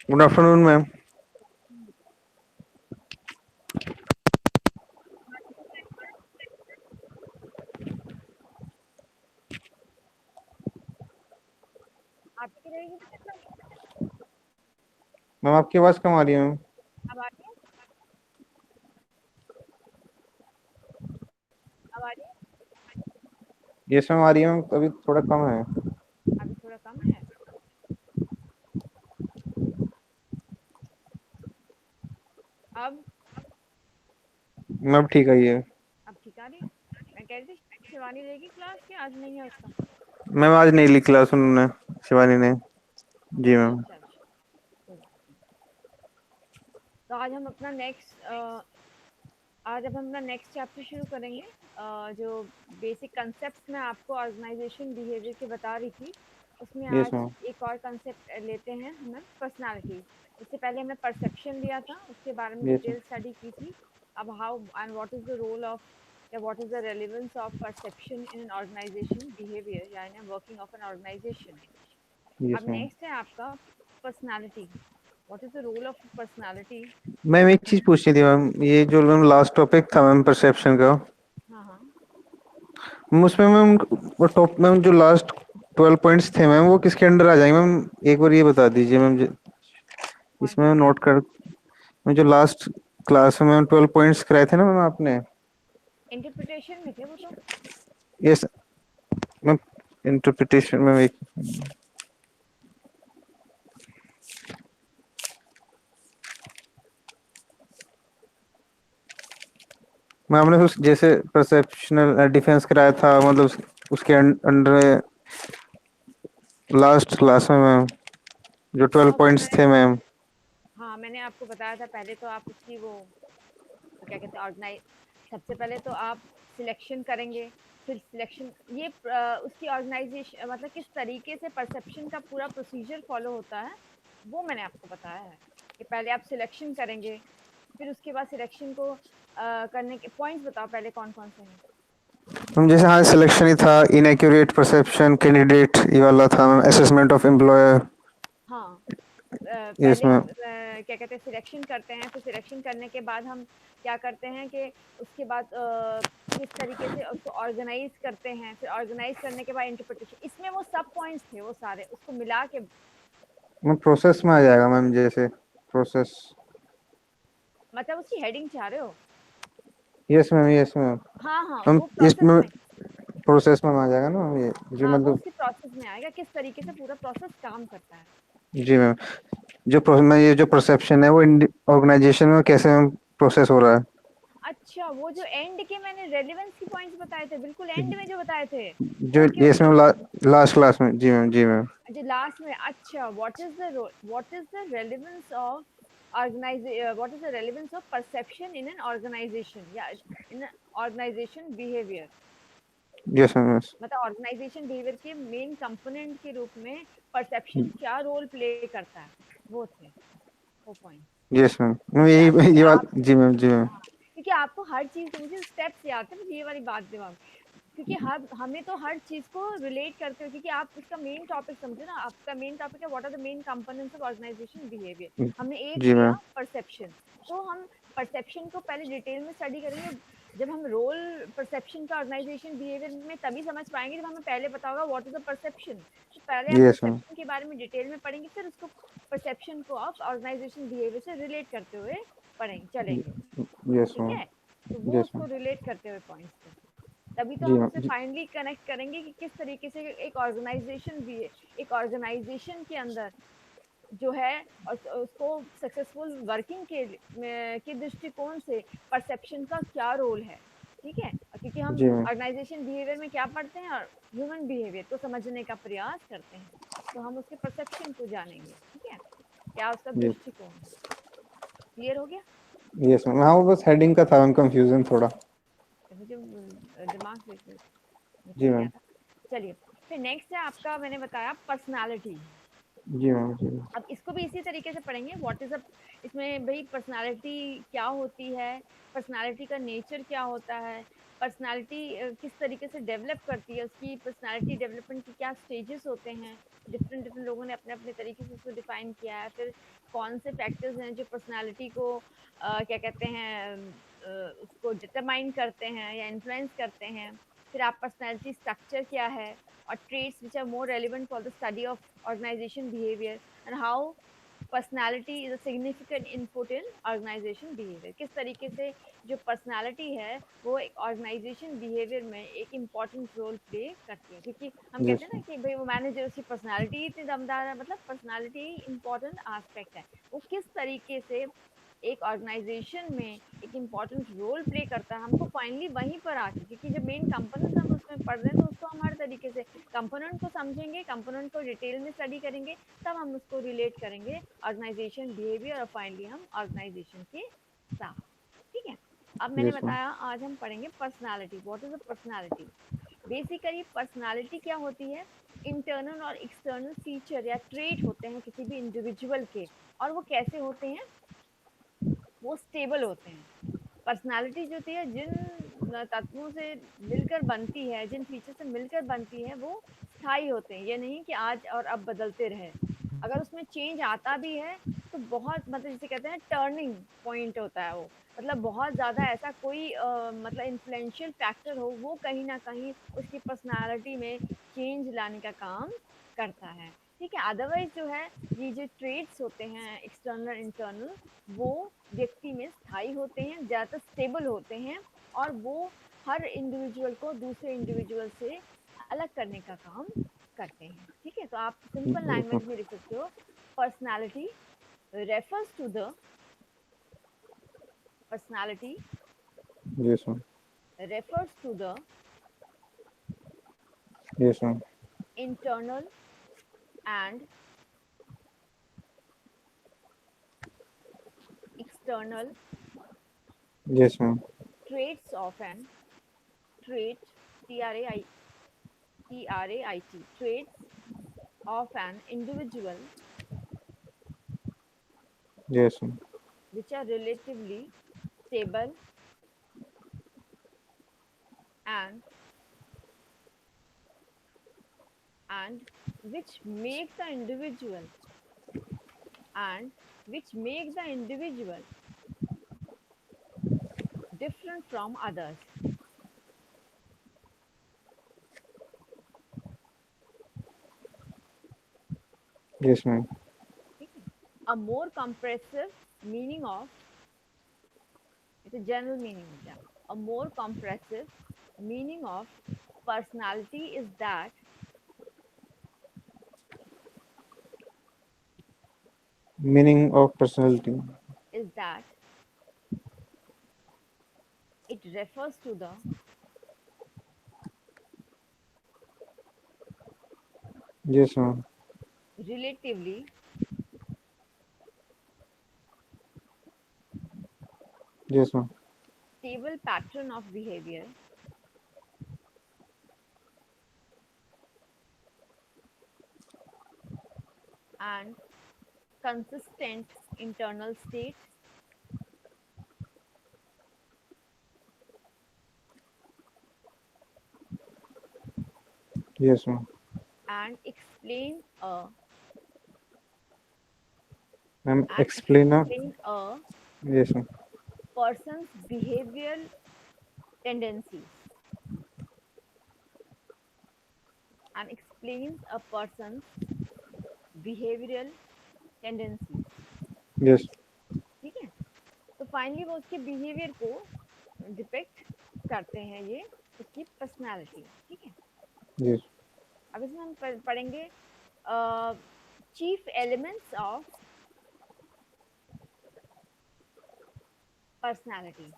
Good afternoon ma'am. आपकी रहेगी बेटा क्लास? मैम आपकी आवाज़ कम आ रही है मैम। अब आ रही है? अब आ रही है? यस मैम आ रही है मैम, अभी थोड़ा कम है। अभी थोड़ा कम है। अब मैम ठीक है ये। अब ठीक आ रही है। मैं कह रही थी शिवानी रहेगी क्लास कि आज नहीं है उसका? मैम आज नहीं ली क्लास उन्होंने, शिवानी ने। जी मैम। अच्छा अच्छा, कोई बात नहीं। तो आज अब हम अपना नेक्स्ट चैप्टर शुरू करेंगे। जो बेसिक कंसेप्ट्स मैं आपको ऑर्गेनाइजेशन बिहेवियर के बता रही थी, उसमें यस आज मैम। एक और कंसेप्ट लेते हैं हमें, पर्सनालिटी। इससे पहले हमने परसेप्शन लिया था, उसके बारे में यस डिटेल स्टडी की थी। अब how and what is the role of या what is the relevance of perception in an organization behaviour या in working of an organization. Yes अब मैम। नेक्स्ट है आपका personality. What is the role of personality ma'am एक चीज़ इन। पूछनी थी मैम, ये जो मैम लास्ट टॉपिक था मैम परसेप्शन का, हाँ हाँ, मैम उसमें मैम वो टॉप मैम जो लास्ट 12 पॉइंट्स थे मैम वो किसके अंडर आ जाएंगे मैम? एक बार ये बता दीजिए मैम। कौन इसमें से? नोट कर, मैं जो लास्ट क्लास में मैम 12 पॉइंट्स कराए थे ना मैम आपने। इंटरप्रिटेशन में थे वो तो। Yes ma'am. इंटरप्रिटेशन में एक मैं हमने उस जैसे परसेप्शनल डिफेंस कराया था, मतलब उसके अंडर लास्ट क्लास में मैम जो 12 हाँ वो पॉइंट्स मैं, थे मैम। हाँ मैंने आपको बताया था पहले। तो आप उसकी वो क्या कहते हैं, ऑर्गेनाइज, सबसे पहले तो आप सिलेक्शन करेंगे। फिर सिलेक्शन ये उसकी ऑर्गेनाइजेशन मतलब किस तरीके से परसेप्शन का पूरा प्रोसीजर फॉलो होता है, वो मैंने आपको बताया है। कि पहले आप सिलेक्शन करेंगे, फिर उसके बाद सिलेक्शन को करने के पॉइंट्स बताओ पहले कौन कौन से हैं। मैम जैसे हाँ सिलेक्शन ही था, इनएक्यूरेट परसेप्शन कैंडिडेट ये वाला था मैम, असेसमेंट ऑफ एम्प्लॉयर। हाँ, यस पहले मैम। क्या कहते हैं, सिलेक्शन करते हैं। फिर सिलेक्शन करने के बाद हम क्या करते हैं कि उसके बाद किस तरीके से उसको ऑर्गेनाइज करते हैं। फिर ऑर्गेनाइज करने के बाद इंटरप्रिटेशन, इसमें वो सब पॉइंट्स थे वो सारे, उसको मिला के। मैम प्रोसेस में आ जाएगा मैम, जैसे प्रोसेस। मतलब उसकी हेडिंग चाह रहे हो? Yes ma'am, yes ma'am. हाँ हाँ, हम वो प्रोसेस इसमें में। प्रोसेस में आ जाएगा ना ये जो हाँ, वो मतलब। उसकी प्रोसेस में आएगा, किस तरीके से पूरा प्रोसेस काम करता है। जी मैम। मैं ये जो परसेप्शन है वो ऑर्गेनाइजेशन में कैसे प्रोसेस हो रहा है? अच्छा, वो जो एंड के मैंने रेलेवेंस की पॉइंट्स बताए थे, बिल्कुल एंड में जो बताए थे। जो okay yes okay ma'am, okay. Last class में। जी मैम, जी मैम। अच्छा, लास्ट में। अच्छा, what is the relevance of what is the relevance of perception in an organization या in organisation behaviour. Yes ma'am, yes. मतलब ऑर्गेनाइजेशन बिहेवियर के main component के रूप में परसेप्शन क्या रोल प्ले करता है, वो थे वो पॉइंट। यस मैम, क्योंकि क्योंकि ये आप, वाला। जी मैम, जी मैम। हाँ, क्योंकि आपको हर चीज, मुझे स्टेप्स याद थे, मुझे ये वाली बात दिमाग, क्योंकि हर हमें तो हर चीज को रिलेट करते हो, क्योंकि आप उसका मेन टॉपिक समझो ना। आपका मेन टॉपिक है what are the main components of organisation behaviour. हमने एक जी लिया मैम। परसेप्शन। तो हम परसेप्शन को पहले डिटेल में स्टडी करेंगे। जब हम रोल परसेप्शन का ऑर्गेनाइजेशन बिहेवियर में तभी समझ पाएंगे जब हमें पहले पता होगा व्हाट इज द परसेप्शन। तो पहले आप यस मैम। परसेप्शन के बारे में डिटेल में पढ़ेंगे, फिर उसको परसेप्शन को आप ऑर्गेनाइजेशन बिहेवियर से रिलेट करते हुए पढ़ेंगे चलेंगे। यस ठीक मैम। है, तो वो यस उसको मैम। रिलेट करते हुए पॉइंट्स थे। तभी तो जी हम मैम। उसे जी फाइनली कनेक्ट करेंगे कि किस तरीके से एक ऑर्गेनाइजेशन के अंदर जो है, और उसको सक्सेसफुल वर्किंग के दृष्टिकोण से परसेप्शन का क्या रोल है। ठीक है, और क्योंकि हम जी मैम। ऑर्गेनाइजेशन बिहेवियर में क्या पढ़ते हैं और ह्यूमन बिहेवियर को समझने का प्रयास करते हैं, तो हम उसके परसेप्शन को जानेंगे। ठीक है, क्या उसका यस। दृष्टिकोण है। क्लियर हो गया? यस मैम, हाँ वो बस हेडिंग का था कंफ्यूजन थोड़ा। मुझे दिमाग से जी निकल गया मैम। था। चलिए, फिर नेक्स्ट है आपका, मैंने बताया पर्सनालिटी। जी मैम जी। अब इसको भी इसी तरीके से पढ़ेंगे। व्हाट इज अ, इसमें भाई पर्सनालिटी क्या होती है, पर्सनालिटी का नेचर क्या होता है, पर्सनालिटी किस तरीके से डेवलप करती है, उसकी पर्सनालिटी डेवलपमेंट की क्या स्टेजेस होते हैं, डिफरेंट डिफरेंट लोगों ने अपने अपने तरीके से उसको डिफाइन किया है। फिर कौन से फैक्टर्स हैं जो पर्सनालिटी को क्या कहते हैं उसको डिटरमाइन करते हैं या इन्फ्लुएंस करते हैं। फिर आप पर्सनालिटी स्ट्रक्चर क्या है, और traits which are more relevant for the study of organization behavior, and how personality is a significant input in organisation behaviour. किस तरीके से जो पर्सनालिटी है वो एक ऑर्गेनाइजेशन बिहेवियर में एक इम्पॉर्टेंट रोल प्ले करती है। क्योंकि हम कहते यस हैं ना मैम। कि भाई वो मैनेजर, उसकी पर्सनालिटी इतनी दमदार है, मतलब पर्सनालिटी इम्पॉर्टेंट एस्पेक्ट है। वो किस तरीके से एक ऑर्गेनाइजेशन में एक इम्पॉर्टेंट रोल प्ले करता है, हमको फाइनली वहीं पर आके, क्योंकि जो मेन कंपोनेंट्स हम उसमें पढ़ रहे हैं तो उसको हम हर तरीके से कंपोनेंट को समझेंगे, कंपोनेंट को डिटेल में स्टडी करेंगे, तब हम उसको रिलेट करेंगे ऑर्गेनाइजेशन बिहेवियर, और फाइनली हम ऑर्गेनाइजेशन के साथ। ठीक है। अब मैंने यस मैम। बताया आज हम पढ़ेंगे personality. What is a personality? Basically personality क्या होती है? इंटरनल और एक्सटर्नल फीचर या ट्रेट होते हैं किसी भी इंडिविजुअल के। और वो कैसे होते हैं? वो स्टेबल होते हैं। पर्सनालिटी जो होती है जिन तत्वों से मिलकर बनती है, जिन फीचर से मिलकर बनती है, वो स्थायी होते हैं। ये नहीं कि आज और अब बदलते रहे। अगर उसमें चेंज आता भी है तो बहुत, मतलब जिसे कहते हैं टर्निंग पॉइंट होता है वो, मतलब बहुत ज्यादा ऐसा कोई मतलब इन्फ्लुएंशियल फैक्टर हो, वो कहीं ना कहीं उसकी पर्सनालिटी में चेंज लाने का काम करता है। ठीक है। अदरवाइज जो है, ये जो ट्रेड्स होते हैं एक्सटर्नल इंटरनल, वो व्यक्ति में स्थायी होते हैं, ज़्यादातर स्टेबल होते हैं, और वो हर इंडिविजुअल को दूसरे इंडिविजुअल से अलग करने का काम करते हैं। ठीक है। तो आप सिंपल यस मैम। लैंग्वेज में लिख सकते हो, personality refers to the personality yes ma'am. Refers to the yes ma'am. Internal and external yes ma'am. traits of an trait, T-R-A-I, T-R-A-I-T, traits of an individual yes ma'am. which are relatively stable and and which make the individual and which make the individual different from others. Yes ma'am. ठीक है। A more comprehensive meaning of, it's a general meaning हो गया। A more comprehensive meaning of personality meaning of personality. is that it refers to the yes ma'am. relatively yes ma'am. stable pattern of behavior and consistent internal state, yes ma'am. and explain a ma'am and explain. explain a yes ma'am. person's behavioral tendencies, and explains a person's behavioral tendencies। Yes. ठीक है। तो finally वो उसके behaviour को depict करते हैं, ये उसकी पर्सनालिटी। ठीक है। यस। अब इसमें हम पढ़ेंगे चीफ एलिमेंट्स ऑफ पर्सनालिटी।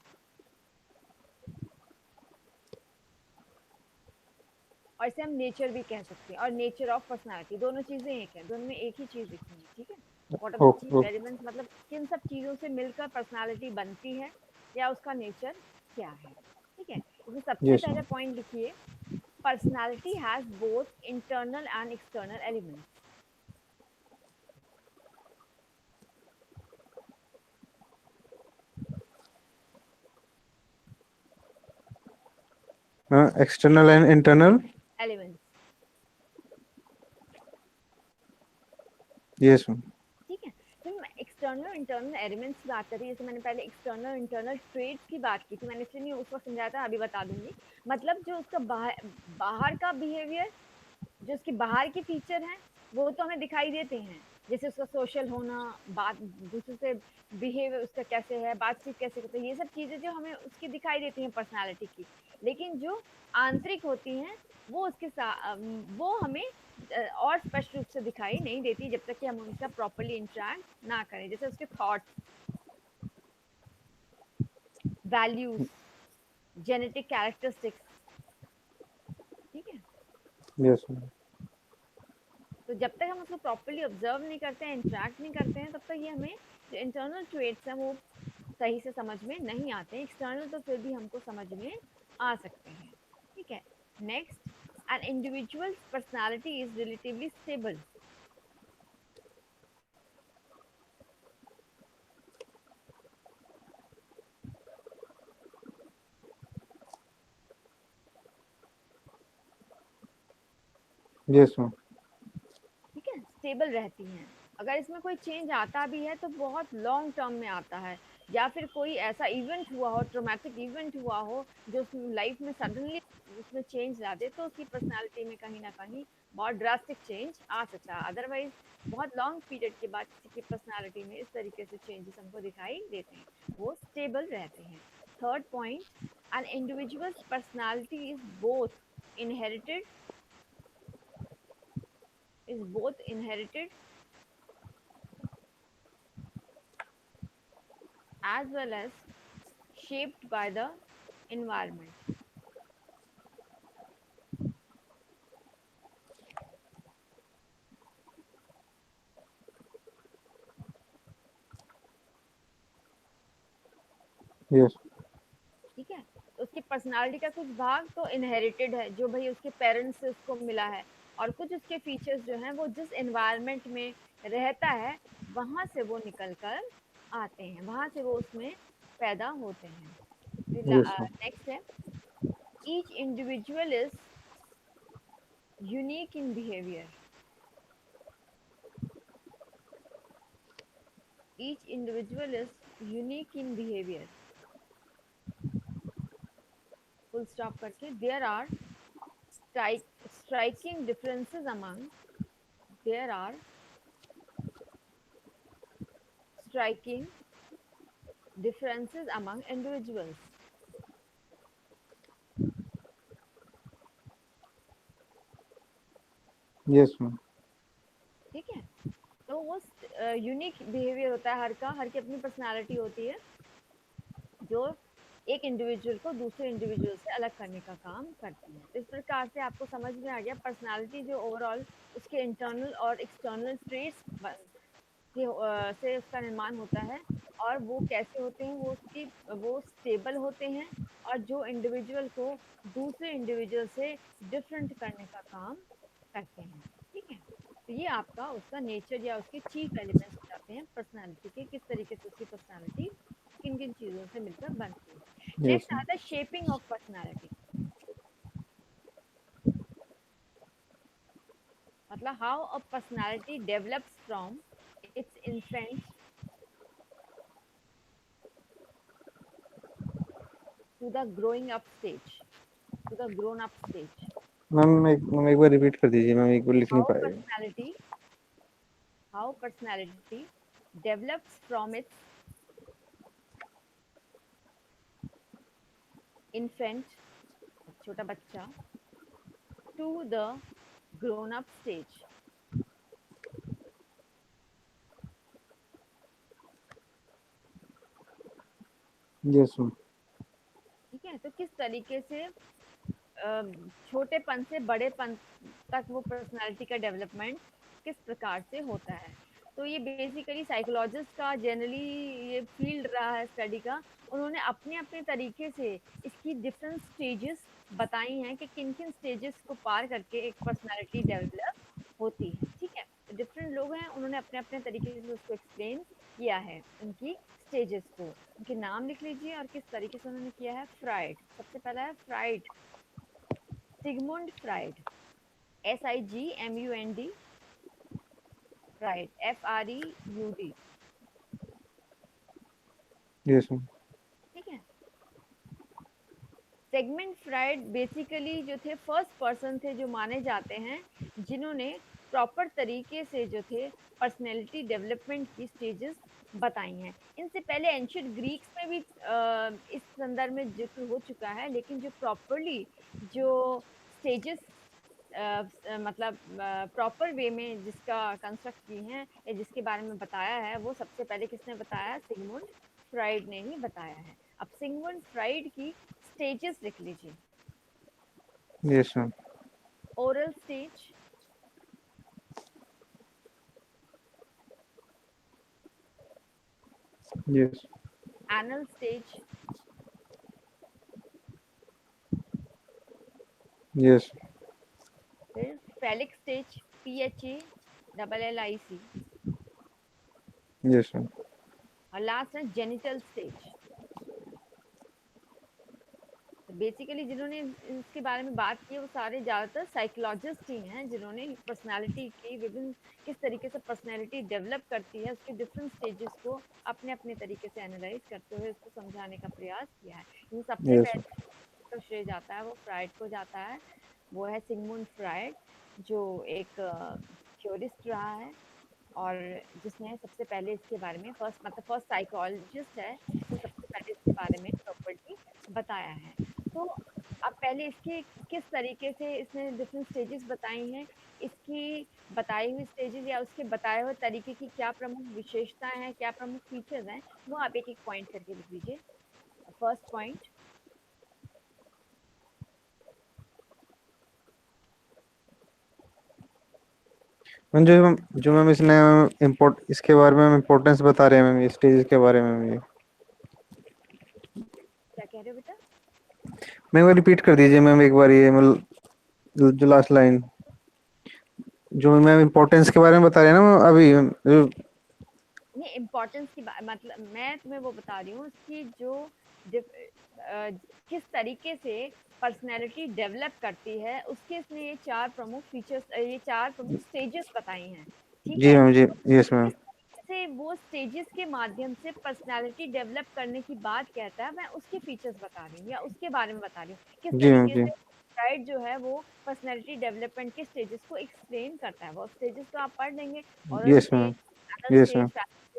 और इसे हम नेचर भी कह सकते हैं, और नेचर ऑफ पर्सनालिटी, दोनों चीजें एक है, दोनों में एक ही चीज लिखनी है। ठीक है। What are the okay chief okay. Elements, मतलब किन सब चीजों से मिलकर पर्सनालिटी बनती है, या उसका नेचर क्या है। ठीक है। इसमें सबसे यस पहले मैम। पॉइंट लिखिए, personality has both internal and external elements. External and internal. Elements. Yes ma'am. ठीक है, फिर मैं एक्सटर्नल इंटरनल एलिमेंट्स की बात कर रही, जैसे मैंने पहले एक्सटर्नल इंटरनल ट्रेड्स की बात की थी, मैंने इसलिए नहीं उस वक्त समझाया था, अभी बता दूंगी। मतलब जो उसका बाहर बाहर का बिहेवियर, जो उसके बाहर की फीचर हैं, वो तो हमें दिखाई देते हैं, जैसे उसका सोशल होना, बात दूसरों से बिहेवियर उसका कैसे है, बातचीत कैसे करता है, ये सब चीजें जो हमें उसकी दिखाई देती हैं पर्सनालिटी की। लेकिन जो आंतरिक होती हैं, वो उसके साथ वो हमें और स्पष्ट रूप से दिखाई नहीं देती जब तक कि हम उनका प्रॉपरली इंटरेक्ट ना करें, जैसे उसके थॉट्स, वैल्यूज, जेनेटिक कैरेक्टरिस्टिक्स। ठीक है, यस मैम। तो जब तक हम उसको प्रॉपरली ऑब्जर्व नहीं करते हैं, इंटरेक्ट नहीं करते हैं, तब तक ये हमें जो इंटरनल ट्रेट्स हैं वो सही से समझ में नहीं आते। एक्सटर्नल तो फिर भी हमको समझ में आ सकते हैं। ठीक है, next, an individual personality is relatively stable. Yes ma'am. ठीक है, स्टेबल रहती हैं। अगर इसमें कोई चेंज आता भी है तो बहुत लॉन्ग टर्म में आता है, या फिर कोई ऐसा इवेंट हुआ हो, ट्रोमैटिक इवेंट हुआ हो, जो उस लाइफ में सडनली उसमें चेंज ला दे, तो उसकी पर्सनालिटी में कहीं ना कहीं बहुत ड्रास्टिक चेंज आ सकता है। अदरवाइज बहुत लॉन्ग पीरियड के बाद किसी की पर्सनालिटी में इस तरीके से चेंजेस हमको दिखाई देते हैं, वो स्टेबल रहते हैं। Third point, an individual's personality inherited is both inherited as well as shaped by the environment. Yes. ठीक है, तो उसकी पर्सनालिटी का कुछ भाग तो इनहेरिटेड है, जो भाई उसके पेरेंट्स से उसको मिला है, और कुछ उसके फीचर्स जो हैं वो जिस एनवायरनमेंट में रहता है वहां से वो निकल कर आते हैं, वहां से वो उसमें पैदा होते हैं। फिर यस मैम। नेक्स्ट है, each individual is unique in behaviour. Each individual is unique in behaviour, full stop करके। There are striking differences among there are striking differences among individuals। Yes ma'am. ठीक है, तो वो यूनिक बिहेवियर होता है हर का, हर की अपनी पर्सनालिटी होती है, जो एक इंडिविजुअल को दूसरे इंडिविजुअल से अलग करने का काम करती है। तो इस प्रकार से आपको समझ में आ गया पर्सनालिटी जो ओवरऑल उसके इंटरनल और एक्सटर्नल ट्रेट्स से उसका निर्माण होता है, और वो कैसे होते हैं, वो स्टेबल होते हैं, और जो इंडिविजुअल को दूसरे इंडिविजुअल से डिफरेंट करने का काम करते हैं। ठीक है, तो ये आपका उसका नेचर या उसके चीफ एलिमेंट्स हो जाते हैं पर्सनालिटी के, किस तरीके से उसकी पर्सनालिटी किन किन चीजों से मिलकर बनती है। Yes next ma'am. आता है शेपिंग ऑफ पर्सनालिटी, मतलब how a personality develops from its infant to the growing up stage, to the grown up stage. Ma'am एक बार रिपीट कर दीजिए मैम, एक बार लिख नहीं How पाएगा। personality, how personality develops from its infant, छोटा बच्चा, to the grown up stage. Yes ma'am. ठीक है, तो किस तरीके से छोटेपन से बड़ेपन तक वो पर्सनालिटी का डेवलपमेंट किस प्रकार से होता है। तो ये बेसिकली साइकोलॉजिस्ट का जनरली ये फील्ड रहा है स्टडी का। उन्होंने अपने अपने तरीके से इसकी डिफरेंट स्टेजेस बताई हैं कि किन किन स्टेजेस को पार करके एक पर्सनालिटी डेवलप होती है। ठीक है, तो डिफरेंट लोग हैं, उन्होंने अपने अपने तरीके से उसको एक्सप्लेन किया है, उनकी स्टेजेस को। उनके नाम लिख लीजिए और किस तरीके से उन्होंने किया है। फ्राइड, सबसे पहला है Freud. Sigmund Freud, SIGMUND, Freud, FREUD। Yes ma'am. ठीक है। सेगमेंट फ्राइड बेसिकली जो थे फर्स्ट पर्सन थे जो माने जाते हैं जिन्होंने प्रॉपर तरीके से जो थे पर्सनैलिटी डेवलपमेंट की स्टेजेस बताई हैं। इनसे पहले एंशियंट ग्रीक्स में भी इस संदर्भ में जिक्र हो चुका है, लेकिन जो प्रॉपरली जो स्टेजेस मतलब प्रॉपर वे में जिसका कंस्ट्रक्ट की हैं या जिसके बारे में बताया है, वो सबसे पहले किसने बताया? सिगमुंड फ्राइड ने ही बताया है। अब सिगमुंड फ्राइड की स्टेजेस लिख लीजिए। Yes ma'am. Oral stage, yes. Anal stage, yes. फिर फेलिक स्टेज, PHALLIC, यस मैम। और लास्ट है जेनिटल स्टेज। बेसिकली जिन्होंने इसके बारे में बात की है वो सारे ज्यादातर साइकोलॉजिस्ट ही हैं, जिन्होंने पर्सनालिटी की विभिन्न किस तरीके से पर्सनालिटी डेवलप करती है उसके डिफरेंट स्टेजेस को अपने अपने तरीके से एनालाइज करते हुए उसको समझाने का प्रयास किया है। ये सबसे यस पहले तो श्रेय जाता है वो फ्राइड को जाता है। वो है सिगमुंड फ्राइड, जो एक थ्योरिस्ट रहा है और जिसने सबसे पहले इसके बारे में फर्स्ट साइकोलॉजिस्ट है जो सबसे पहले इसके बारे में प्रॉपर्टी बताया है। तो अब पहले इसके किस तरीके से इसने डिफरेंट स्टेजेस बताई हैं, इसकी बताई हुई स्टेजेस या उसके बताए हुए तरीके की क्या प्रमुख विशेषताएं हैं, क्या प्रमुख फीचर्स हैं, वो आप एक एक पॉइंट करके लिख लीजिए। फर्स्ट पॉइंट, मैम जो मैम इसने इसके बारे में इम्पोर्टेंस बता रहे हैं मैम, ये स्टेज के बारे में ये क्या कह रहे हो बेटा? मैम रिपीट कर दीजिए मैम एक बार, ये मतलब जो लास्ट लाइन जो मैम इम्पोर्टेंस के बारे में बता रहे हैं ना मैम अभी नहीं, इम्पोर्टेंस की बात मतलब मैं तुम्हें वो बता रही हूँ उसकी जो किस तरीके से पर्सनैलिटी डेवलप करती है उसके इसने ये चार प्रमुख फीचर्स, ये चार प्रमुख स्टेजेस बताई हैं। ठीक जी है। मैम। जी। Yes ma'am. किस तरीके से वो स्टेजेस के माध्यम से पर्सनालिटी डेवलप करने की बात कहता है, मैं उसके फीचर्स बता रही हूँ या उसके बारे में बता रही हूँ किस जी मैम। तरीके जी। से फ्राइड जो है वो पर्सनालिटी डेवलपमेंट के स्टेजेस को एक्सप्लेन करता है। वो स्टेजेस तो आप पढ़ लेंगे, oral yes stage, ma'am. Anal yes stage, ma'am.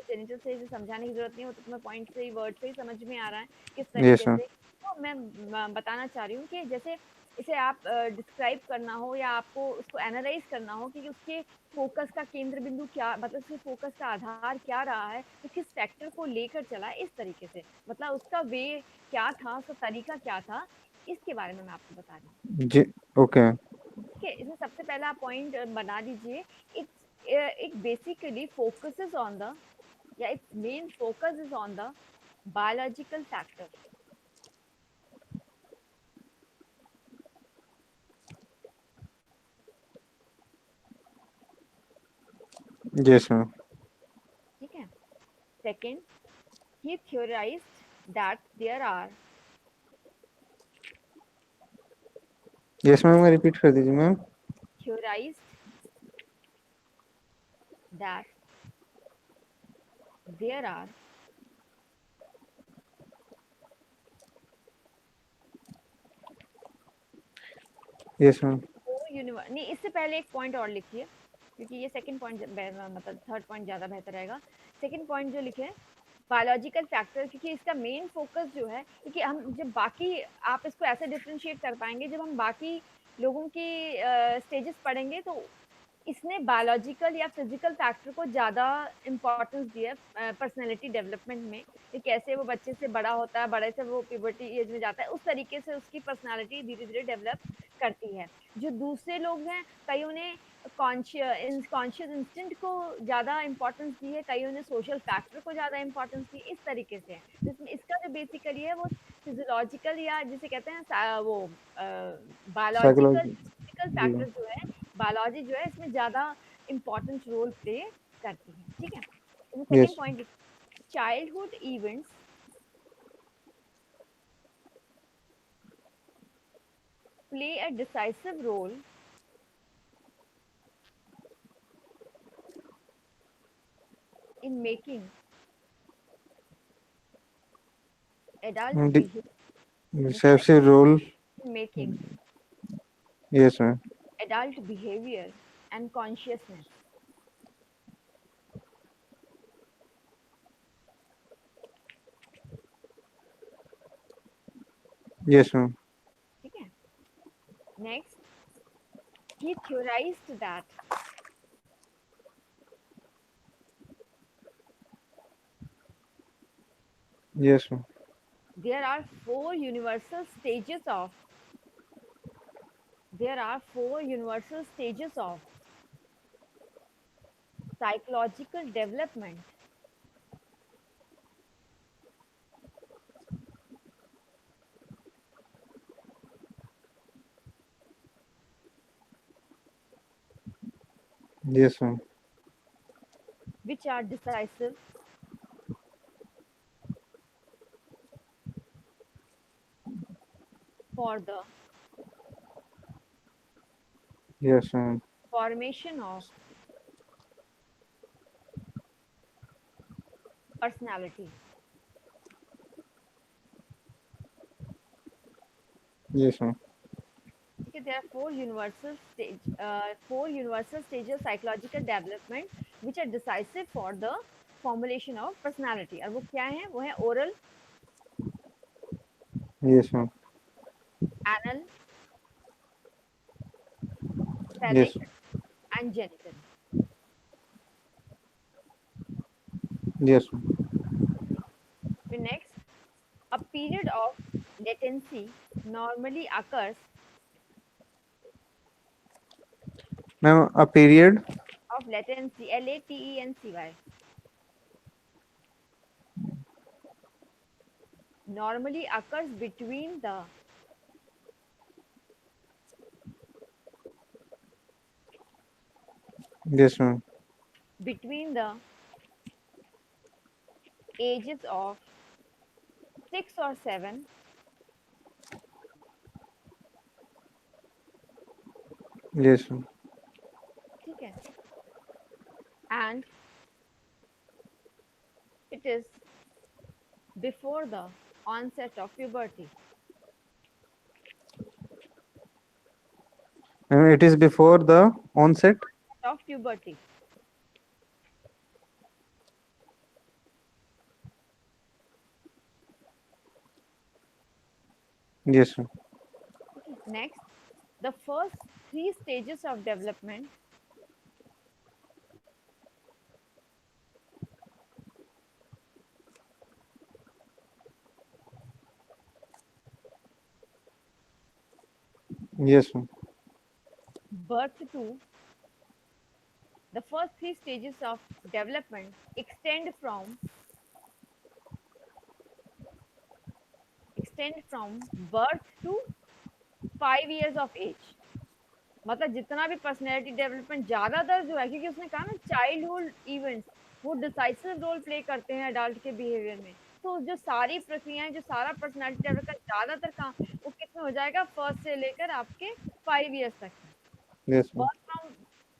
Genital stage, समझाने की जरूरत नहीं है, वो तो तुम्हें पॉइंट से ही वर्ड से ही समझ में आ रहा है किस यस तरीके मैम। से। तो मैं बताना चाह रही हूँ कि जैसे इसे आप डिस्क्राइब करना हो या आपको उसको एनालाइज करना हो कि उसके फोकस का केंद्र बिंदु क्या, मतलब उसके फोकस का आधार क्या रहा है, वो किस फैक्टर को लेकर चला है, इस तरीके से मतलब उसका वे क्या था, उसका तरीका क्या था, इसके बारे में मैं आपको बता रही हूँ। जी। Okay ma'am. ठीक है। इसमें सबसे पहला पॉइंट बना दीजिए। It basically focuses on the, या it's main focus is on the biological factor. Yes ma'am. ठीक है। Second, he theorized that there are, yes ma'am repeat कर दीजिए ma'am. theorized that there are yes ma'am. नहीं, इससे पहले एक point और लिखिए क्योंकि ये सेकंड पॉइंट मतलब थर्ड पॉइंट ज्यादा बेहतर रहेगा। सेकंड पॉइंट जो लिखे बायोलॉजिकल फैक्टर, क्योंकि इसका मेन फोकस जो है, क्योंकि हम जब बाकी आप इसको ऐसे डिफरेंशिएट कर पाएंगे जब हम बाकी लोगों की स्टेजेस पढ़ेंगे, तो इसने बायोलॉजिकल या फिजिकल फैक्टर को ज़्यादा इम्पोर्टेंस दिया है पर्सनैलिटी डेवलपमेंट में, कि कैसे वो बच्चे से बड़ा होता है, बड़े से वो प्यूबर्टी एज में जाता है, उस तरीके से उसकी पर्सनैलिटी धीरे धीरे डेवलप करती है। जो दूसरे लोग हैं, कईयों ने कॉन्शियस इंस्टिंक्ट को ज़्यादा इंपॉर्टेंस दी है, कईयों ने सोशल फैक्टर को ज़्यादा इंपॉर्टेंस दी, इस तरीके से है। तो इसमें इसका जो बेसिकली है वो फिजियोलॉजिकल या जिसे कहते हैं वो बायोलॉजिकल साइकोलॉजी। फिजिकल जी। फैक्टर जो है, बायोलॉजी जो है इसमें ज़्यादा इम्पोर्टेंट रोल प्ले करती है। ठीक है। तो second yes. Point, childhood events, play a decisive role in making adult De- behavior decisive role. in making Yes, ma'am. adult behavior and consciousness. Yes, ma'am. ठीक है? Next, he theorized that Yes, ma'am. there are four universal stages of there are four universal stages of psychological development Yes, ma'am. which are decisive for the Yes, ma'am. formation of personality. Yes, ma'am. Okay, there are four universal stages of psychological development which are decisive for the formulation of personality. और वो क्या है? वो है oral, Yes, ma'am. anal, phallic, Yes. and genital. Yes, ma'am. The next, a period of latency normally occurs Ma'am, a period. of latency, latency, normally occurs Yes, ma'am. between the ages of 6 or 7 Yes, ma'am. ठीक है and it is before the onset of puberty. Ma'am, it is before the onset. Of puberty. Yes, ma'am. Okay. Next, the first three stages of development Yes, ma'am. birth to the first three stages of development extend from birth to 5 years of age. मतलब जितना भी personality development ज्यादातर जो है क्योंकि उसने कहा ना चाइल्डहुड इवेंट्स वो डिसाइसिव रोल प्ले करते हैं अडल्ट के बिहेवियर में। तो जो सारी प्रक्रियाएं जो सारा पर्सनैलिटी डेवलपमेंट ज्यादातर कहाँ वो किसमें हो जाएगा फर्स्ट से लेकर आपके 5 years तक Yes, ma'am. birth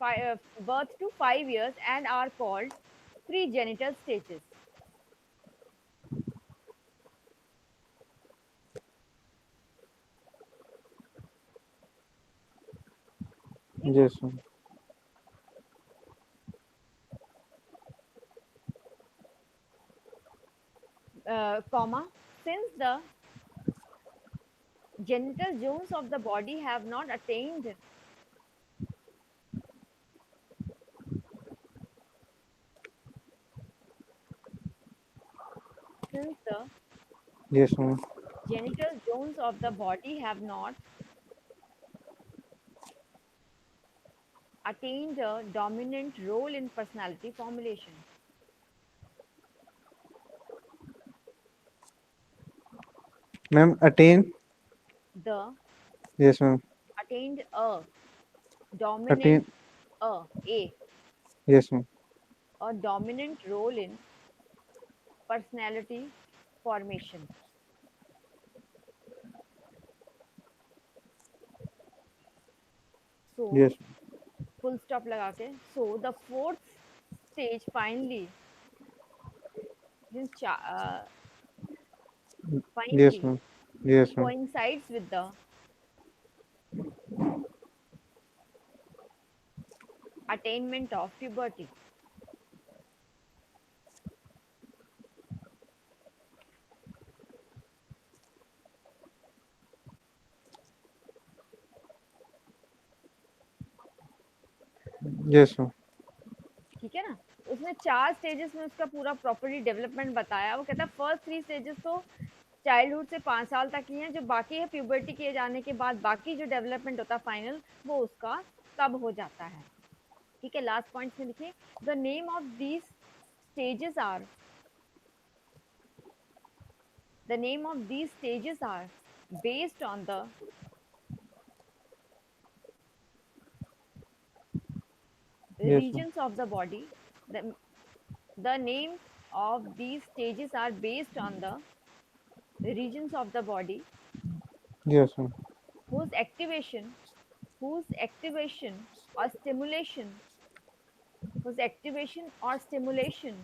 from birth to 5 years and are called pre-genital stages. ठीक है Yes, ma'am. comma since the genital zones of the body have not attained since the Yes, ma'am. genital zones of the body have not attained a dominant role in personality formulation. Ma'am, attain. The Yes, ma'am. attained a dominant Attain. a Yes, ma'am. a dominant role in personality formation. So yes, full stop लगा के, so the fourth stage finally, means yes, finally ma'am. Yes, ma'am. coincides with the attainment of puberty. Yes, ma'am. ठीक है ना? उसने 4 stages में उसका पूरा properly development बताया। वो कहता है फर्स्ट 3 स्टेजेस तो चाइल्डहुड से 5 साल तक ही हैं, जो बाकी है प्यूबर्टी के जाने के बाद बाकी जो डेवलपमेंट होता है फाइनल, वो उसका तब हो जाता है। ठीक है, लास्ट पॉइंट्स में लिखिए, the name of these stages are, the name of these stages are based on the Yes, ma'am. regions of the body. The names of these stages are based on the regions of the body Yes, ma'am. whose activation, whose activation or stimulation, whose activation or stimulation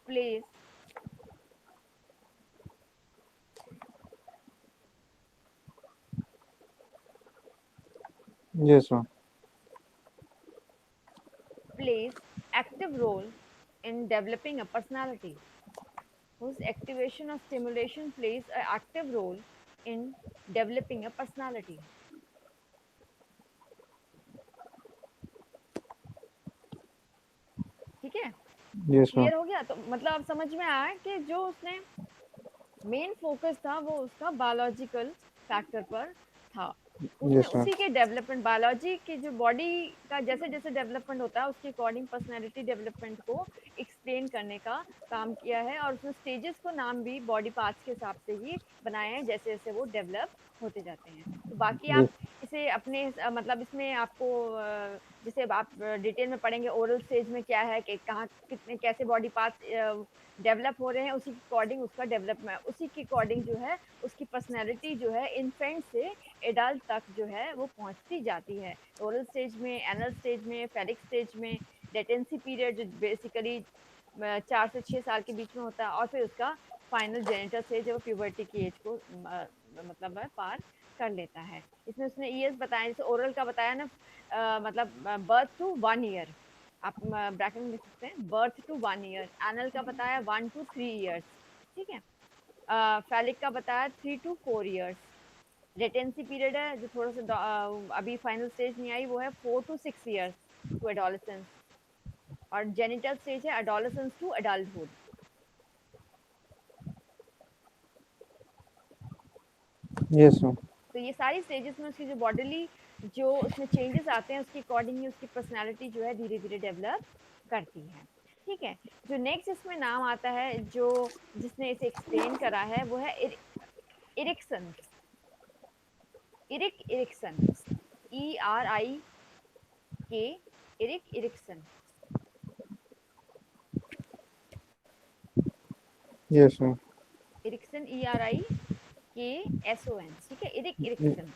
plays Yes, ma'am. plays active role in developing a personality, whose activation or stimulation plays an active role in developing a personality. ठीक है, Yes, ma'am. Clear हो गया? तो मतलब अब समझ में आया कि जो उसने मेन फोकस था वो उसका बायोलॉजिकल फैक्टर पर था। उसने Yes, ma'am. उसी के डेवलपमेंट, बायोलॉजी की जो बॉडी का जैसे जैसे डेवलपमेंट होता है उसके अकॉर्डिंग पर्सनैलिटी डेवलपमेंट को एक्सप्लेन करने का काम किया है, और उसने स्टेजेस को नाम भी बॉडी पार्ट्स के हिसाब से ही बनाए हैं जैसे जैसे वो डेवलप होते जाते हैं। तो बाकी Yes, आप इसे अपने मतलब इसमें आपको जैसे अब आप डिटेल में पढ़ेंगे ओरल स्टेज में क्या है कि कहाँ कितने कैसे बॉडी पार्ट्स डेवलप हो रहे हैं, उसी के अकॉर्डिंग उसका डेवलपमेंट, उसी के अकॉर्डिंग जो है उसकी पर्सनैलिटी जो है इन्फेंट से एडल्ट तक जो है वो पहुंचती जाती है। ओरल स्टेज में, एनल स्टेज में, फेलिक स्टेज में, लेटेंसी पीरियड जो बेसिकली 4 से 6 साल के बीच में होता है, और फिर उसका फाइनल जेनिटल स्टेज है वो प्यूबर्टी की एज को मतलब पार कर लेता है। इसमें उसने ईयर्स बताया, जैसे ओरल का बताया ना, मतलब बर्थ टू 1 ईयर, आप ब्रैकेट में लिख सकते हैं बर्थ टू 1 ईयर। एनल का बताया 1 to 3 ईयर्स। ठीक है, फैलिक का बताया 3 to 4 ईयर्स। लेटेंसी पीरियड है जो थोड़ा सा अभी फाइनल स्टेज नहीं आई, वो है 4 to 6 ईयर्स टू एडोलेसेंस। और जेनिटल स्टेज है adolescence to adulthood. yes, ma'am. तो ये सारी स्टेजेस में उसकी जो बॉडीली जो उसमें चेंजेस आते हैं उसके अकॉर्डिंग ही उसकी पर्सनालिटी जो है धीरे धीरे डेवलप करती है। ठीक है, जो नेक्स्ट इसमें नाम आता है जो जिसने इसे एक्सप्लेन करा है वो है Erikson. Erikson, ERIK, Erikson. Yes, ma'am. Erikson, ERIKSON। ठीक है, Ye- इरिक्सन।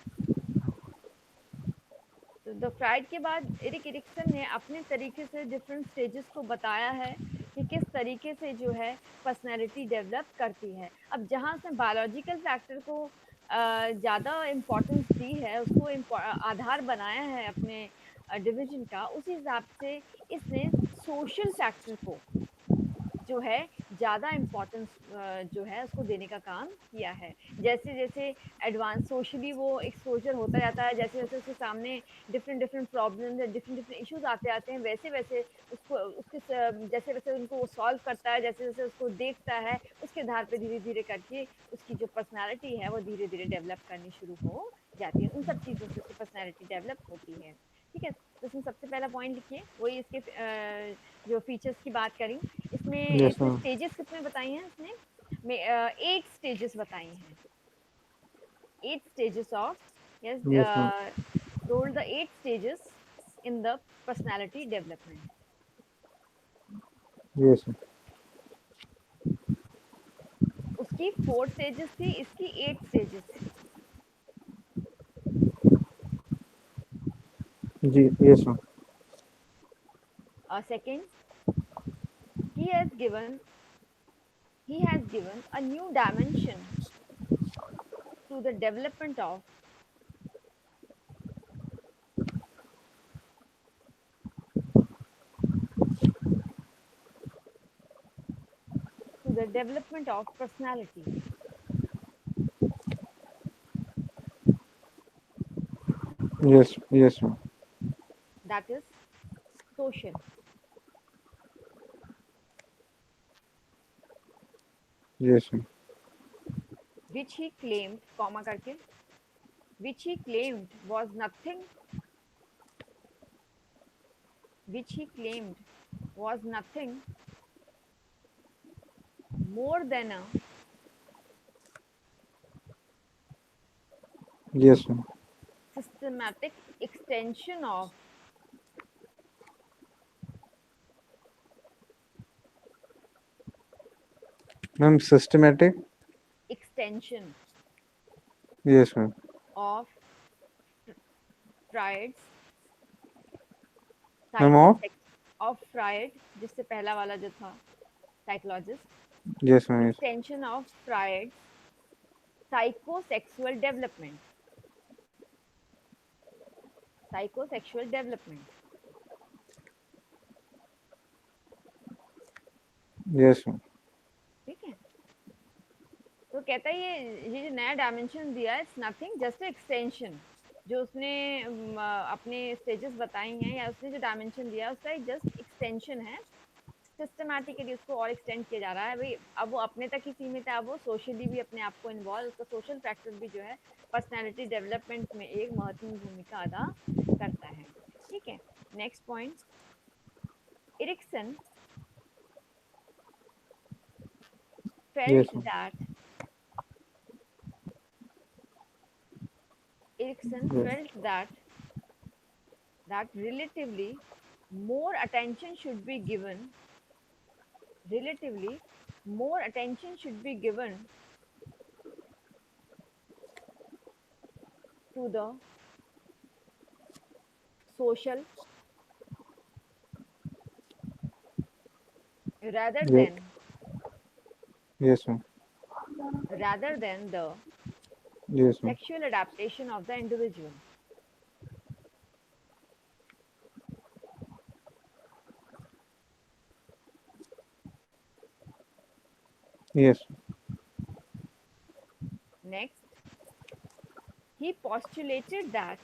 तो द फ्राइड के बाद एरिक इरिक्सन ने अपने तरीके से डिफरेंट स्टेजेस को बताया है कि किस तरीके से जो है पर्सनैलिटी डेवलप करती है। अब जहाँ उसने बायोलॉजिकल फैक्टर को ज़्यादा इम्पोर्टेंस दी है, उसको आधार बनाया है अपने डिवीजन का, उसी हिसाब से इसने सोशल फैक्टर को जो है ज़्यादा इम्पोर्टेंस जो है उसको देने का काम किया है। जैसे जैसे एडवांस सोशली वो एक्सपोजर होता जाता है, जैसे जैसे उसके सामने डिफरेंट डिफरेंट प्रॉब्लम्स या डिफरेंट डिफरेंट इश्यूज आते आते हैं, वैसे वैसे उसको जैसे वैसे उनको वो सॉल्व करता है, जैसे जैसे उसको देखता है, उसके आधार पे धीरे धीरे करके उसकी जो पर्सनालिटी है वो धीरे धीरे डेवलप करनी शुरू हो जाती है। उन सब चीज़ों से उसकी पर्सनालिटी डेवलप होती है। ठीक है, तो इसमें सबसे पहला पॉइंट लिखिए, वही इसके जो फीचर्स की बात करी। इसमें yes, इसने ma'am. स्टेजेस कितने बताई हैं, इसने में 8 स्टेजेस बताई हैं। 8 stages of, yes, Yes, ma'am. told the 8 stages in the personality development. Yes, ma'am. उसकी 4 stages थी, इसकी 8 stages थी। जी, yes ma'am. Second, he has given he has given a new dimension to the development of personality, yes, yes ma'am. that is social, yes ma'am. which he claimed, comma करके, which he claimed was nothing, which he claimed was nothing more than a yes ma'am. systematic extension of ma'am systematic. extension yes ma'am. of Freud's ma'am of. psychosex of Freud, जिससे पहला वाला जो था psychologist, yes ma'am, yes. extension of Freud's psychosexual development, psychosexual development. Yes ma'am. ठीक है, तो कहता है ये जो नया डायमेंशन दिया है, इट्स नथिंग जस्ट एक्सटेंशन, जो उसने अपने स्टेजेस बताई हैं या उसने जो डायमेंशन दिया है उसका एक जस्ट एक्सटेंशन है, सिस्टमैटिकली उसको और एक्सटेंड किया जा रहा है भाई। अब वो अपने तक ही सीमित है, अब वो सोशली भी अपने आप को इन्वॉल्व, उसका सोशल फैक्टर भी जो है पर्सनैलिटी डेवलपमेंट में एक महत्वपूर्ण भूमिका अदा करता है। ठीक है, next point, Erikson yes felt ma'am. that Erikson yes. felt that more attention should be given relatively more attention should be given to the social rather than yes ma'am. rather than the yes ma'am. sexual adaptation of the individual. Yes. Next, he postulated that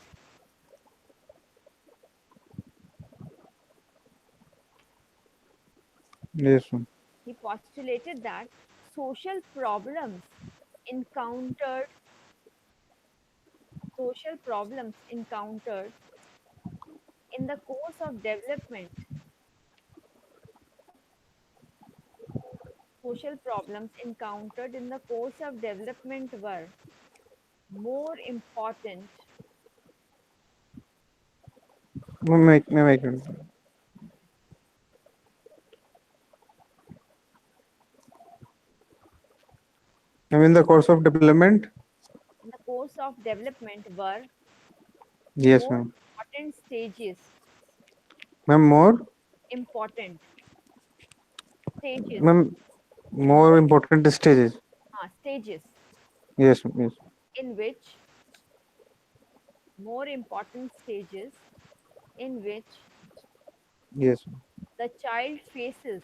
yes ma'am. he postulated that social problems encountered social problems encountered in the course of development social problems encountered in the course of development were more important ma'am एक मिनट। Ma'am in the course of development. in the course of development were yes more ma'am. important stages ma'am more. important stages ma'am more more important stages. stages yes ma'am, yes. in which more important stages in which yes. the child faces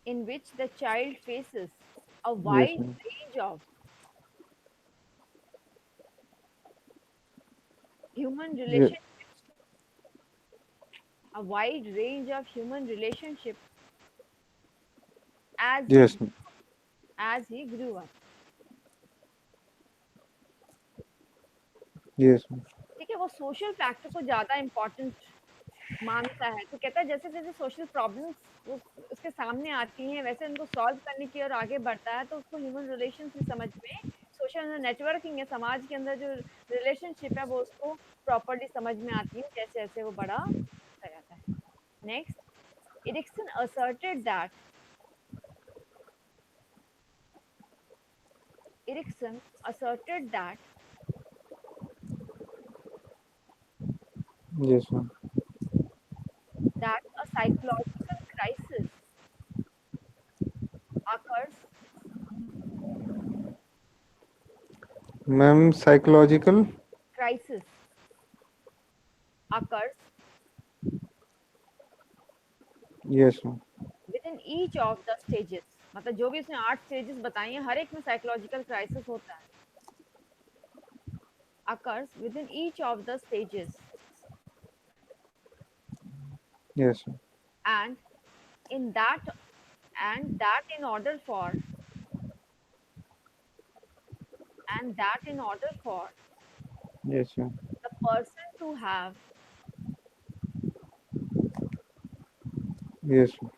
in which the child faces a yes wide ma'am. range of human relation a wide range of human relationship as yes ma'am. as he grew up. Yes ma'am. ठीक है, वो social factor को ज्यादा important मानता है, तो कहता है जैसे जैसे सोशल प्रॉब्लम्स वो उसके सामने आती हैं वैसे उनको सॉल्व करने की और आगे बढ़ता है, तो उसको ह्यूमन रिलेशन की समझ में सोशल नेटवर्किंग है, समाज के अंदर जो रिलेशनशिप है वो उसको प्रॉपरली समझ में आती है जैसे जैसे वो बड़ा होता जाता है। Next, Erikson asserted that Erikson asserted that Yes, ma'am. that a psychological crisis occurs Ma'am, psychological. crisis occurs Yes, ma'am. With in each of the stages, मतलब जो भी उसने 8 स्टेजेस बताई हैं, हर एक में साइकोलॉजिकल क्राइसिस होता है, occurs within each of the stages, Yes, ma'am. and in that and that in order for and that in order for Yes, ma'am. the person to Yes, ma'am.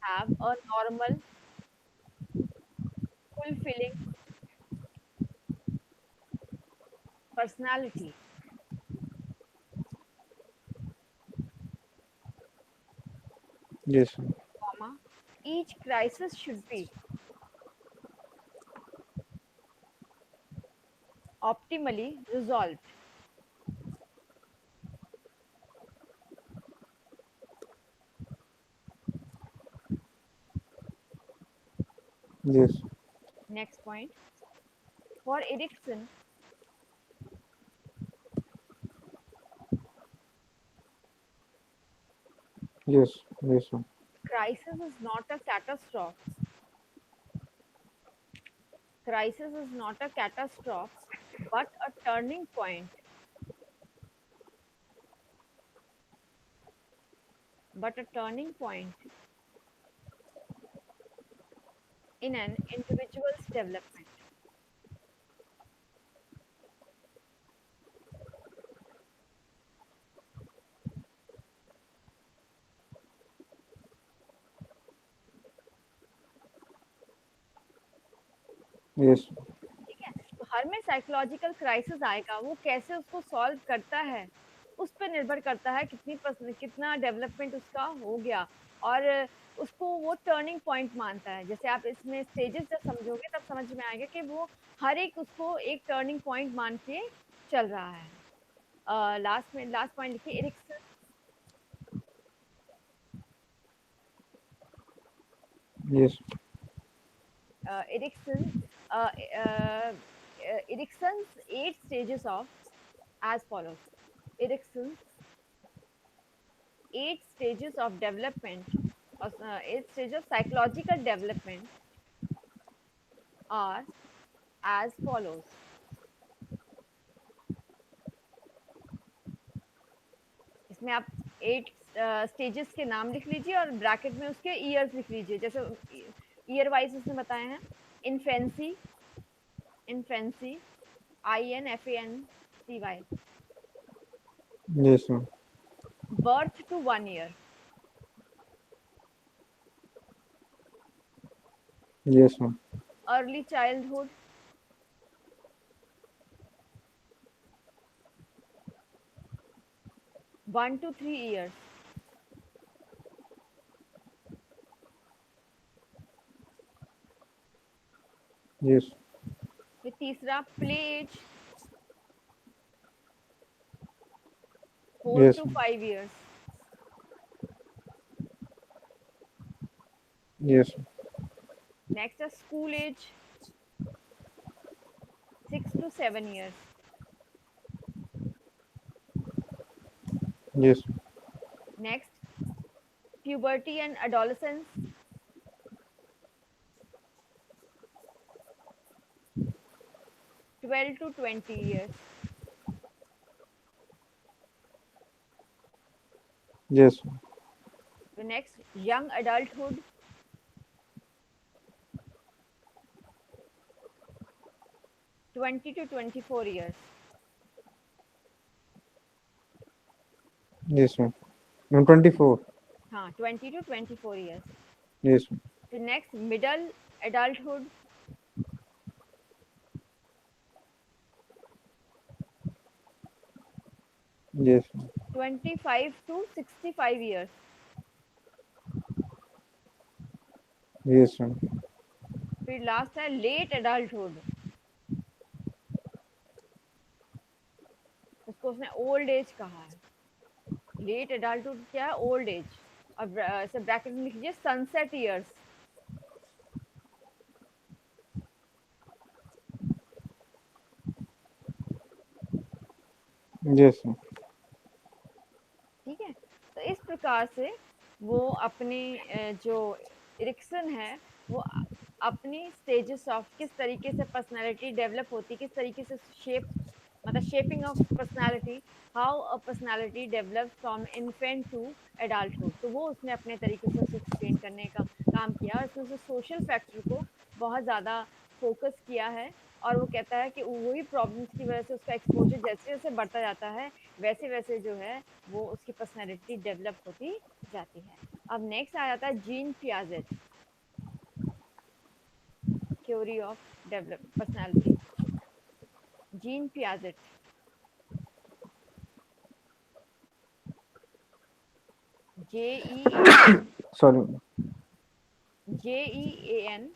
have a normal, fulfilling personality, Yes, ma'am. comma, each crisis should be optimally resolved. Yes. Next point. For Erikson, Yes. Yes, ma'am. crisis is not a catastrophe. Crisis is not a catastrophe, but a turning point. But a turning point in an individual's development. Yes. ठीक है, तो हर में psychological crisis आएगा, वो कैसे उसको solve करता है, उस पर निर्भर करता है कितना डेवलपमेंट उसका हो गया, और उसको वो टर्निंग पॉइंट मानता है। जैसे आप इसमें स्टेजेस जब समझोगे तब समझ में आएगा कि वो हर एक उसको एक टर्निंग पॉइंट मान के चल रहा है। लास्ट पॉइंट लिखिए, Ericsson Yes. Erikson, uh, uh, Erikson's 8 stages of as follows. Erikson's 8 stages of development, or 8 stages of psychological development are as follows. इसमें आप 8 स्टेजेस के नाम लिख लीजिए और ब्रैकेट में उसके ईयर्स लिख लीजिए, जैसे ईयर वाइज उसने बताए हैं। Infancy, infancy, INFANCY, Yes, ma'am. birth to 1 year, Yes, ma'am. early childhood, 1 to 3 years, Yes. फिर तीसरा play age, four Yes, two ma'am. Five years Yes. Next है school age, 6 to 7 years, Yes. Next puberty and adolescence, 12 to 20 years, Yes. Ma'am. the next young adulthood, 20 to 24 years, Yes, ma'am. I'm 24. हाँ 20 to 24 years, Yes, ma'am. the next middle adulthood, Yes, ma'am. 25 to 65 years, Yes, ma'am. फिर last है late adulthood, उसको उसने old age कहा है। Late adulthood क्या है? Old age. और ऐसे ब्रैकेट में लिख लीजिए सनसेट ईयर्स। यस ठीक है, तो इस प्रकार से वो अपने जो इरिक्सन है वो अपनी स्टेजेस ऑफ किस तरीके से पर्सनालिटी डेवलप होती, किस तरीके से शेप, मतलब shaping of personality, how a personality develop from infant to adulthood, तो वो उसने अपने तरीके से उसे एक्सप्लेन करने का काम किया। और उसने सोशल फैक्टर को बहुत ज़्यादा फोकस किया है। और वो कहता है कि वही प्रॉब्लम्स की वजह से उसका एक्सपोजर जैसे जैसे बढ़ता जाता है वैसे वैसे जो है वो उसकी पर्सनैलिटी डेवलप होती जाती है। अब नेक्स्ट आ जाता है gene Piaget, theory of develop personality. Gene Piaget, JEAN, sorry JEAN,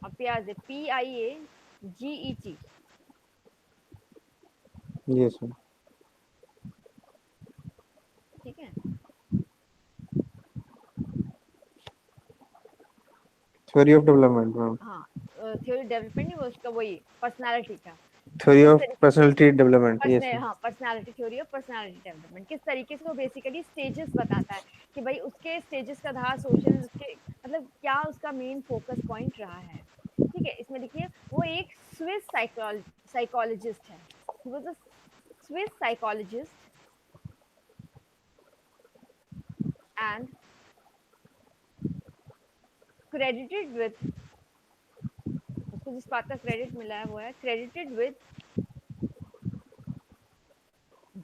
और पियाजेट PIAGET। यस ठीक है, थ्योरी ऑफ डेवलपमेंट मैम हाँ, थ्योरी डेवलपमेंट नहीं, वो उसका वही पर्सनालिटी का, थ्योरी किस ऑफ तरीके से पर्सनालिटी डेवलपमेंट यस हाँ, पर्सनालिटी थ्योरी और पर्सनालिटी डेवलपमेंट किस तरीके से वो बेसिकली स्टेजेस बताता है कि भाई उसके स्टेजेस का था सोशल, उसके मतलब क्या उसका मेन फोकस पॉइंट रहा है। ठीक है, इसमें देखिए वो एक स्विस साइकोलॉजिस्ट है। He was a Swiss psychologist and credited with, उसको जिस बात का क्रेडिट मिला है वो है credited with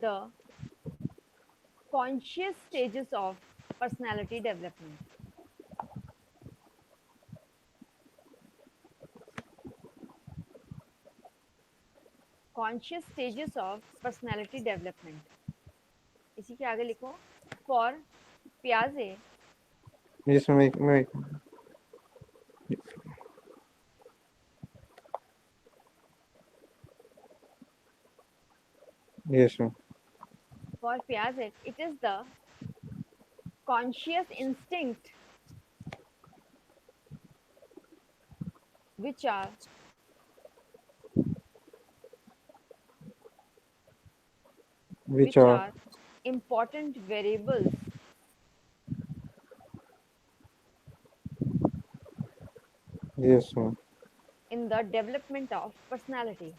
the conscious stages of personality development. Conscious stages of personality development, इसी के आगे लिखो फॉर पियाजे। यस मैं yes ma'am For Piaget, it is the conscious instinct which are which which are are important variables yes ma'am in the development of personality.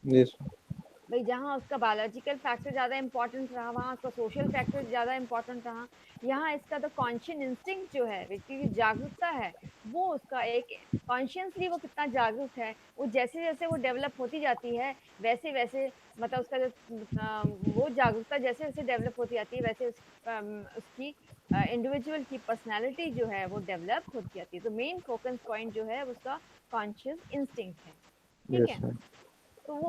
यस भाई जहाँ उसका बायोलॉजिकल फैक्टर ज़्यादा इंपॉर्टेंट रहा वहाँ उसका सोशल फैक्टर ज़्यादा इंपॉर्टेंट रहा। यहाँ इसका तो कॉन्शियस इंस्टिंक्ट जो है, व्यक्ति की जागरूकता है, वो उसका एक कॉन्शियसली वो कितना जागरूक है, वो जैसे जैसे वो डेवलप होती जाती है वैसे वैसे, मतलब उसका जो वो जागरूकता जैसे जैसे डेवलप होती जाती है वैसे उसकी इंडिविजुअल की पर्सनैलिटी जो है वो डेवलप होती जाती है। तो मेन फोकस पॉइंट जो है उसका कॉन्शियस इंस्टिंक्ट है। ठीक यस है, मैम तो वो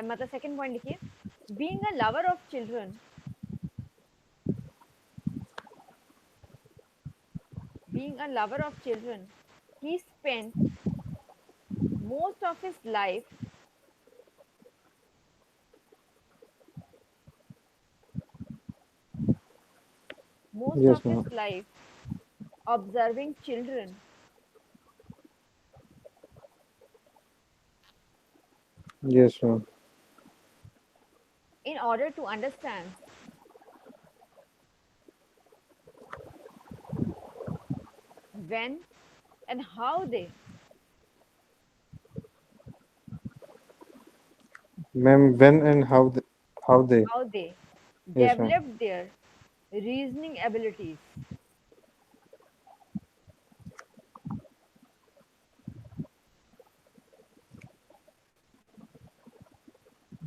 मतलब सेकंड पॉइंट लिखिए, being a lover of children, being a lover of children, he spent most of his life, most yes of his ma'am life observing children yes ma'am in order to understand when and ma'am when and how they how they yes ma'am developed their reasoning abilities।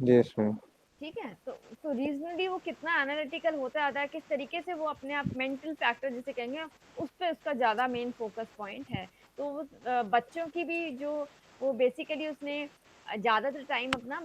Yes ma'am ठीक है, तो regionally वो कितना analytical होता जाता है, किस तरीके से वो अपने आप मेंटल फैक्टर जिसे कहेंगे उस पे उसका ज़्यादा मेन फोकस पॉइंट है। तो वो बच्चों की भी जो वो बेसिकली उसने ज़्यादातर टाइम अपना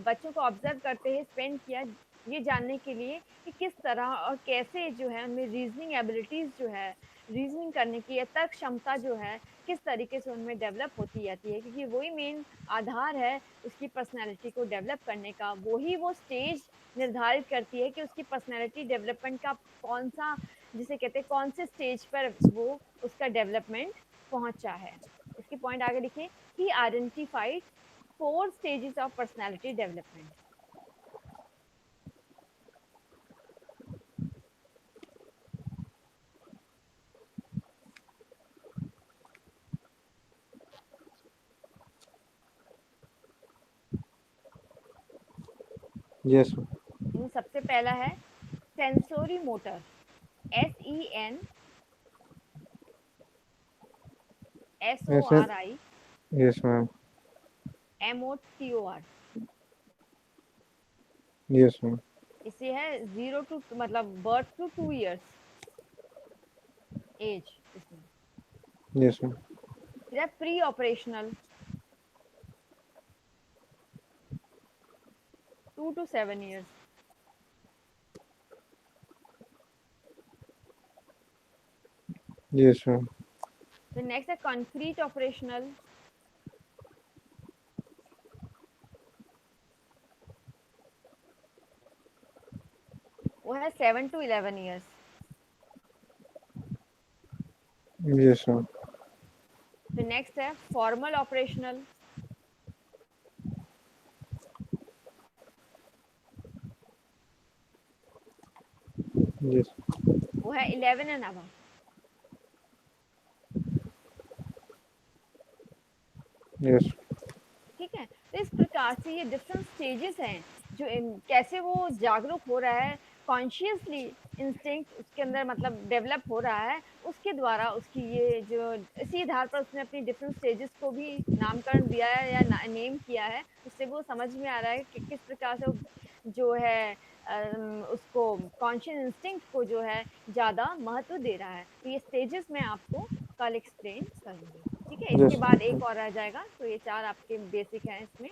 बच्चों को ऑब्जर्व करते ही स्पेंड किया, ये जानने के लिए कि किस तरह और कैसे जो है उनमें रीजनिंग एबिलिटीज जो है, रीजनिंग करने की या तर्क क्षमता जो है किस तरीके से उनमें डेवलप होती जाती है, क्योंकि वही मेन आधार है उसकी पर्सनैलिटी को डेवलप करने का। वही वो स्टेज निर्धारित करती है कि उसकी पर्सनैलिटी डेवलपमेंट का कौन सा, जिसे कहते हैं कौन से स्टेज पर वो उसका डेवलपमेंट पहुंचा है। इसके पॉइंट आगे लिखिए, ही identified 4 stages of personality development. Yes इनमें सबसे पहला है सेंसोरी मोटर, ऐसे SENSORI yes ma'am MOTOR। Yes ma'am इसे है 0 to मतलब बर्थ टू 2 years एज इसमें। यस मैम फिर है pre operational 2 to 7 years। Yes ma'am फिर नेक्स्ट है कंक्रीट ऑपरेशनल, वो है 7 to 11 years। यस मैम फिर नेक्स्ट है फॉर्मल ऑपरेशनल, यस वो है 11 and above। यस ठीक है, तो इस प्रकार से ये डिफरेंट स्टेजेस हैं जो कैसे वो जागरूक हो रहा है, कॉन्शियसली इंस्टिंक्ट उसके अंदर मतलब डेवलप हो रहा है, उसके द्वारा उसकी ये जो इसी आधार पर उसने अपनी डिफरेंट स्टेजेस को भी नामकरण दिया है या नेम किया है। उससे वो समझ में आ रहा है कि किस प्रकार से वो जो है उसको कॉन्शियस इंस्टिंक्ट को जो है ज्यादा महत्व दे रहा है। तो ये स्टेजेस मैं आपको कल एक्सप्लेन करूंगी। ठीक है, इसके यस बाद एक और आ जाएगा। तो ये 4 आपके बेसिक हैं इसमें,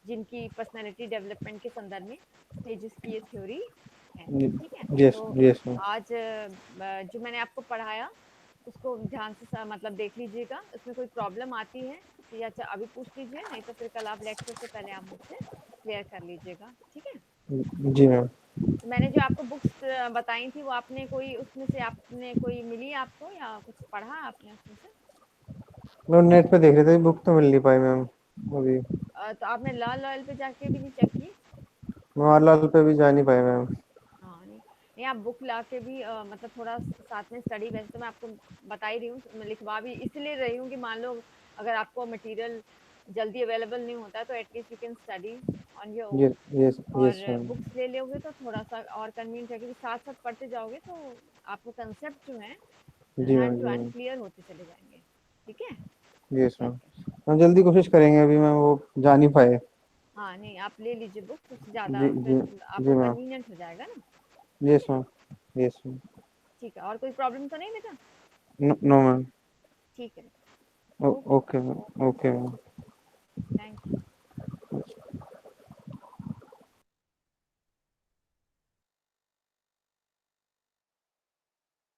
जिनकी पर्सनैलिटी डेवलपमेंट के संदर्भ में स्टेजेस की ये थ्योरी है। ठीक है, यस तो यस मैम आज जो मैंने आपको पढ़ाया उसको ध्यान से मतलब देख लीजिएगा। उसमें कोई प्रॉब्लम आती है तो या अभी पूछ लीजिए, नहीं तो फिर कल आप लेक्चर से पहले आप मुझसे क्लियर कर लीजिएगा। ठीक है, जी मैम तो मैंने जो आपको बुक्स बताई थी वो आपने कोई उसमें से आपने कोई मिली आपको या कुछ पढ़ा आपने उसमें से? मैं नेट पे देख रहे थे, बुक तो मिल नहीं पाई मैम अभी। तो आपने लाल ऑयल पे जाके भी नहीं चेक की? मारलाल पे भी जा नहीं पाए मैम। हाँ, नहीं नहीं, आप बुक ला के भी मतलब थोड़ा साथ में स्टडी, वैसे तो मैं आपको बता ही रही हूँ, मैं लिखवा भी इसलिए रही हूँ कि मान लो अगर आपको मटेरियल जल्दी अवेलेबल नहीं होता है तो at least you can study on your own. Yes yes और यस मैम बुक्स ले लोगे तो थोड़ा सा और कन्वीनियंट है, क्योंकि साथ साथ पढ़ते जाओगे तो आपको कंसेप्ट जो है जी हैंड मैम टू जी हैंड मैम क्लियर होते चले जाएंगे। ठीक है, यस मैम। ठीक है। हम जल्दी कोशिश करेंगे, अभी मैम वो जा नहीं पाए। हाँ, नहीं आप ले लीजिए बुक्स, उससे ज़्यादा जी जी फिर आपको जी मैम कन्वीनियंट हो जाएगा ना। यस मैम यस मैम ठीक है, और कोई प्रॉब्लम तो नहीं बेटा? नो नो मैम ठीक है, okay. Okay ma'am okay ma'am.